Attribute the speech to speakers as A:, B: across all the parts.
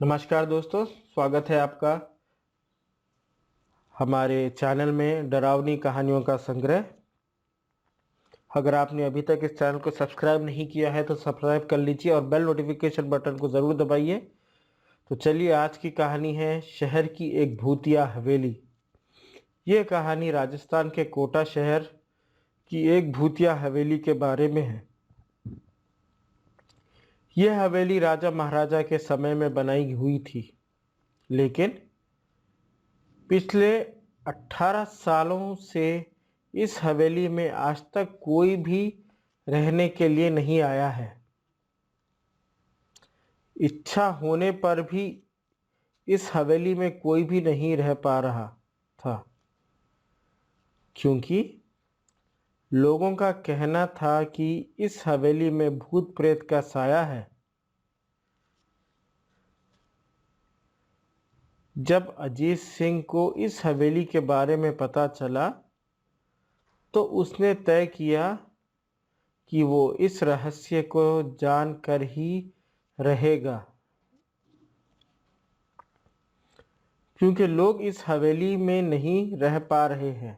A: नमस्कार दोस्तों, स्वागत है आपका हमारे चैनल में डरावनी कहानियों का संग्रह। अगर आपने अभी तक इस चैनल को सब्सक्राइब नहीं किया है तो सब्सक्राइब कर लीजिए और बेल नोटिफिकेशन बटन को ज़रूर दबाइए। तो चलिए, आज की कहानी है शहर की एक भूतिया हवेली। ये कहानी राजस्थान के कोटा शहर की एक भूतिया हवेली के बारे में है। यह हवेली राजा महाराजा के समय में बनाई हुई थी, लेकिन पिछले 18 सालों से इस हवेली में आज तक कोई भी रहने के लिए नहीं आया है। इच्छा होने पर भी इस हवेली में कोई भी नहीं रह पा रहा था, क्योंकि लोगों का कहना था कि इस हवेली में भूत प्रेत का साया है। जब अजीत सिंह को इस हवेली के बारे में पता चला तो उसने तय किया कि वो इस रहस्य को जानकर ही रहेगा, क्योंकि लोग इस हवेली में नहीं रह पा रहे हैं।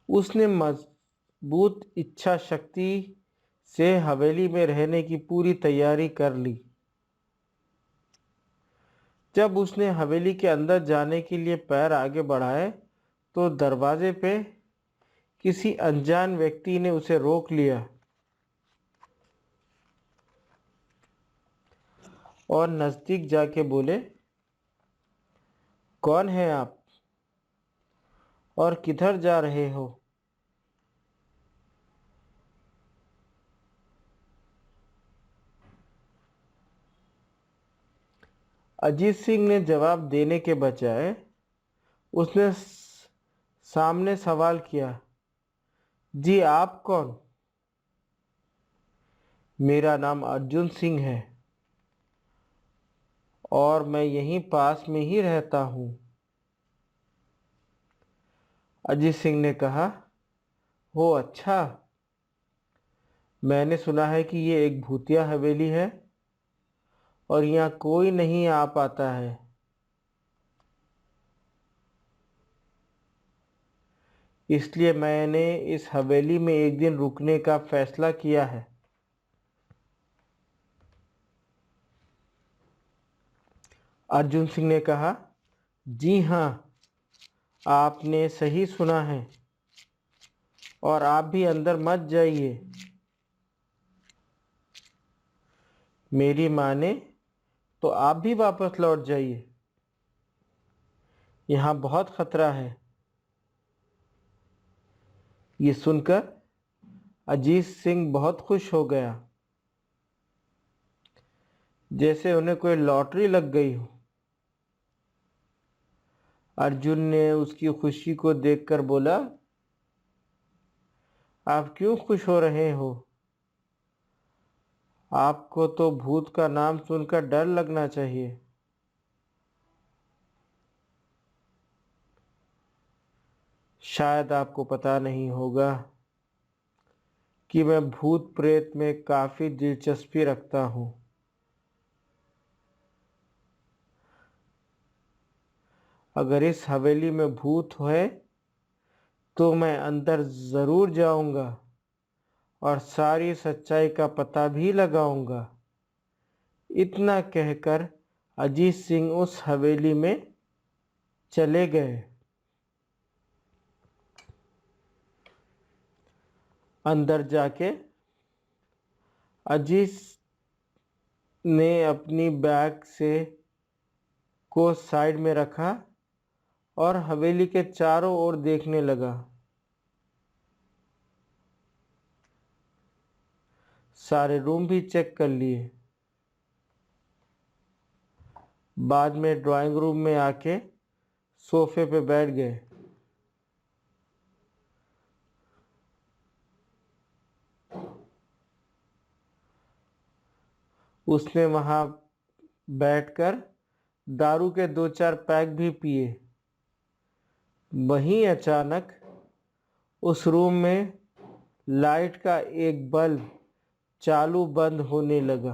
A: उसने मजबूत इच्छा शक्ति से हवेली में रहने की पूरी तैयारी कर ली। जब उसने हवेली के अंदर जाने के लिए पैर आगे बढ़ाए तो दरवाजे पे किसी अनजान व्यक्ति ने उसे रोक लिया और नजदीक जाके बोले, कौन है आप और किधर जा रहे हो? अजीत सिंह ने जवाब देने के बजाय उसने सामने सवाल किया, जी आप कौन? मेरा नाम अर्जुन सिंह है और मैं यहीं पास में ही रहता हूँ। अजीत सिंह ने कहा, हो अच्छा, मैंने सुना है कि ये एक भूतिया हवेली है और यहाँ कोई नहीं आ पाता है। इसलिए मैंने इस हवेली में एक दिन रुकने का फैसला किया है। अर्जुन सिंह ने कहा, जी हाँ, आपने सही सुना है और आप भी अंदर मत जाइए। मेरी माने तो आप भी वापस लौट जाइए, यहाँ बहुत खतरा है। ये सुनकर अजीत सिंह बहुत खुश हो गया, जैसे उन्हें कोई लॉटरी लग गई हो। अर्जुन ने उसकी खुशी को देखकर बोला, आप क्यों खुश हो रहे हो? आपको तो भूत का नाम सुनकर डर लगना चाहिए। शायद आपको पता नहीं होगा कि मैं भूत प्रेत में काफी दिलचस्पी रखता हूँ। अगर इस हवेली में भूत है तो मैं अंदर जरूर जाऊंगा और सारी सच्चाई का पता भी लगाऊंगा। इतना कहकर अजीत सिंह उस हवेली में चले गए। अंदर जाके अजीत ने अपनी बैग से को साइड में रखा और हवेली के चारों ओर देखने लगा। सारे रूम भी चेक कर लिए। बाद में ड्राइंग रूम में आके सोफे पे बैठ गए। उसने वहां बैठकर दारू के 2-4 पैक भी पिए। वहीं अचानक उस रूम में लाइट का एक बल्ब चालू बंद होने लगा।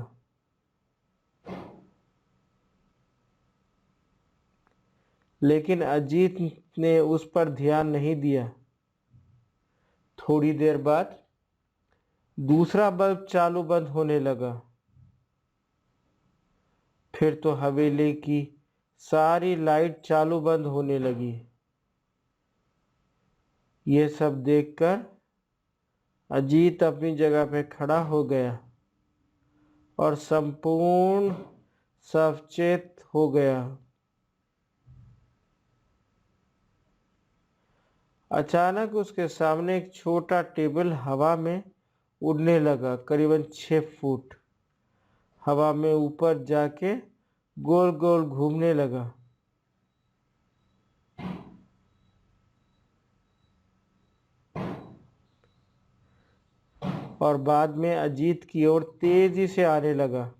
A: लेकिन अजीत ने उस पर ध्यान नहीं दिया। थोड़ी देर बाद दूसरा बल्ब चालू बंद होने लगा। फिर तो हवेली की सारी लाइट चालू बंद होने लगी। ये सब देखकर अजीत अपनी जगह पे खड़ा हो गया और संपूर्ण सचेत हो गया। अचानक उसके सामने एक छोटा टेबल हवा में उड़ने लगा, करीबन 6 फुट हवा में ऊपर जाके गोल गोल घूमने लगा। और बाद में अजीत की ओर तेजी से आने लगा।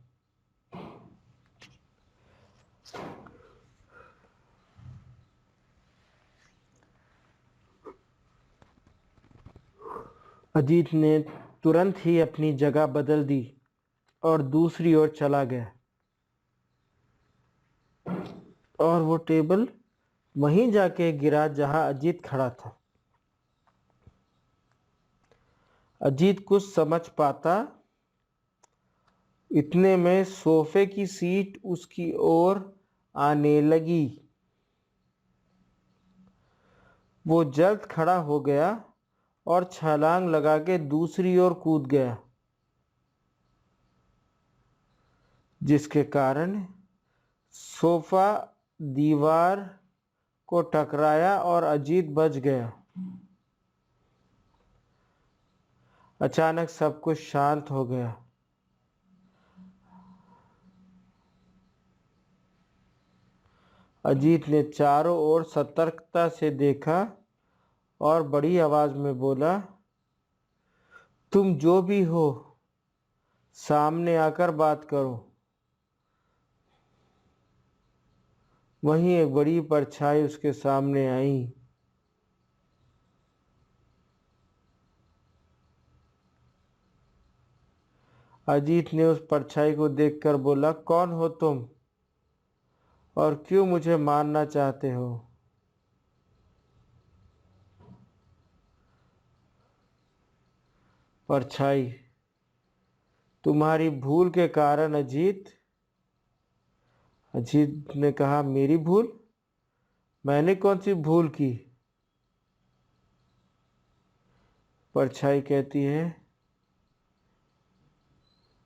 A: अजीत ने तुरंत ही अपनी जगह बदल दी और दूसरी ओर चला गया। और वो टेबल वहीं जाके गिरा जहां अजीत खड़ा था। अजीत कुछ समझ पाता इतने में सोफे की सीट उसकी ओर आने लगी। वो जल्द खड़ा हो गया और छलांग लगा के दूसरी ओर कूद गया, जिसके कारण सोफा दीवार को टकराया और अजीत बच गया। अचानक सब कुछ शांत हो गया। अजीत ने चारों ओर सतर्कता से देखा और बड़ी आवाज में बोला, तुम जो भी हो सामने आकर बात करो। वहीं एक बड़ी परछाई उसके सामने आई। अजीत ने उस परछाई को देखकर बोला, कौन हो तुम और क्यों मुझे मारना चाहते हो? परछाई, तुम्हारी भूल के कारण अजीत। अजीत ने कहा, मेरी भूल? मैंने कौन सी भूल की? परछाई कहती है,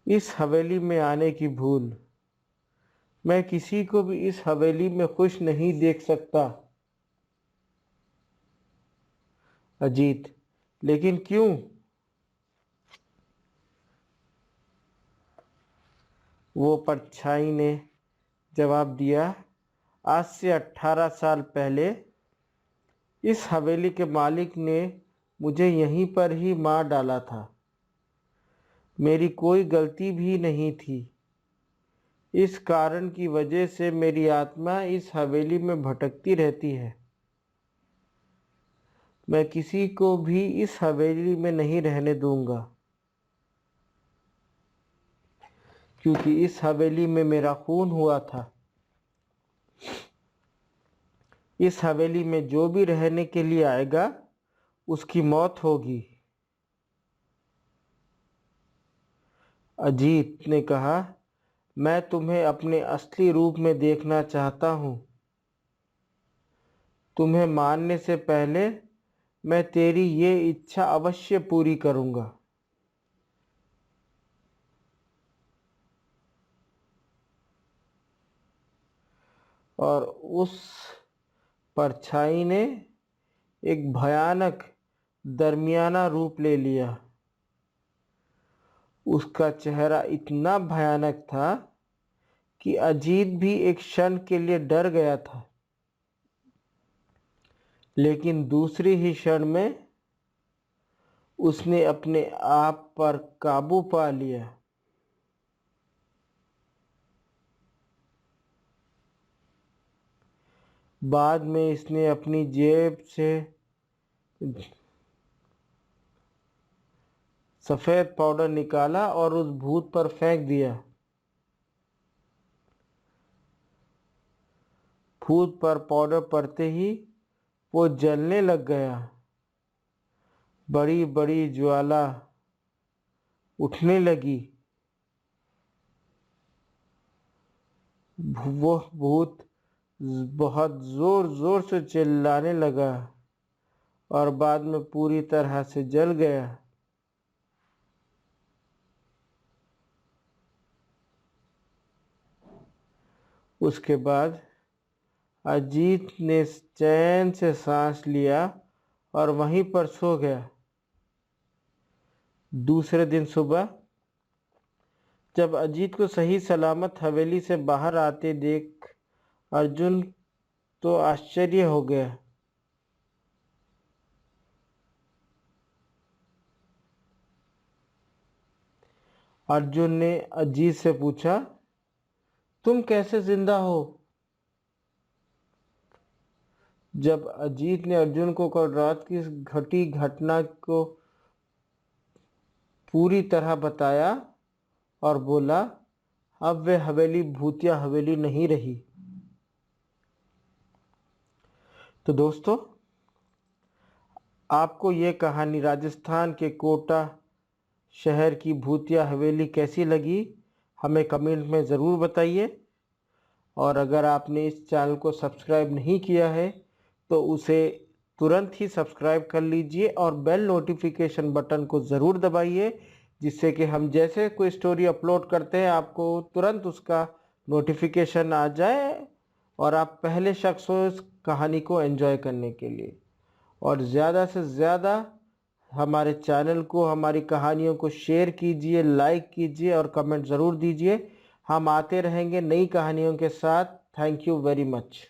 A: इस हवेली में आने की भूल। मैं किसी को भी इस हवेली में खुश नहीं देख सकता। अजीत, लेकिन क्यों? वो परछाई ने जवाब दिया, आज से 18 साल पहले इस हवेली के मालिक ने मुझे यहीं पर ही मार डाला था। मेरी कोई गलती भी नहीं थी। इस कारण की वजह से मेरी आत्मा इस हवेली में भटकती रहती है। मैं किसी को भी इस हवेली में नहीं रहने दूंगा, क्योंकि इस हवेली में मेरा खून हुआ था। इस हवेली में जो भी रहने के लिए आएगा उसकी मौत होगी। अजीत ने कहा, मैं तुम्हें अपने असली रूप में देखना चाहता हूं। तुम्हें मारने से पहले मैं तेरी ये इच्छा अवश्य पूरी करूंगा। और उस परछाई ने एक भयानक दरमियाना रूप ले लिया। उसका चेहरा इतना भयानक था कि अजीत भी एक क्षण के लिए डर गया था, लेकिन दूसरी ही क्षण में उसने अपने आप पर काबू पा लिया। बाद में इसने अपनी जेब से सफेद पाउडर निकाला और उस भूत पर फेंक दिया। भूत पर पाउडर पड़ते ही वो जलने लग गया। बड़ी बड़ी ज्वाला उठने लगी। वो भूत बहुत जोर जोर से चिल्लाने लगा और बाद में पूरी तरह से जल गया। उसके बाद अजीत ने चैन से सांस लिया और वहीं पर सो गया। दूसरे दिन सुबह जब अजीत को सही सलामत हवेली से बाहर आते देख अर्जुन तो आश्चर्य हो गया। अर्जुन ने अजीत से पूछा, तुम कैसे जिंदा हो? जब अजीत ने अर्जुन को कल रात की घटी घटना को पूरी तरह बताया और बोला, अब वे हवेली भूतिया हवेली नहीं रही। तो दोस्तों, आपको ये कहानी राजस्थान के कोटा शहर की भूतिया हवेली कैसी लगी, हमें कमेंट में ज़रूर बताइए। और अगर आपने इस चैनल को सब्सक्राइब नहीं किया है तो उसे तुरंत ही सब्सक्राइब कर लीजिए और बेल नोटिफिकेशन बटन को ज़रूर दबाइए, जिससे कि हम जैसे कोई स्टोरी अपलोड करते हैं आपको तुरंत उसका नोटिफिकेशन आ जाए और आप पहले शख्स हो इस कहानी को एंजॉय करने के लिए। और ज़्यादा से ज़्यादा हमारे चैनल को, हमारी कहानियों को शेयर कीजिए, लाइक कीजिए और कमेंट ज़रूर दीजिए। हम आते रहेंगे नई कहानियों के साथ। Thank you very much.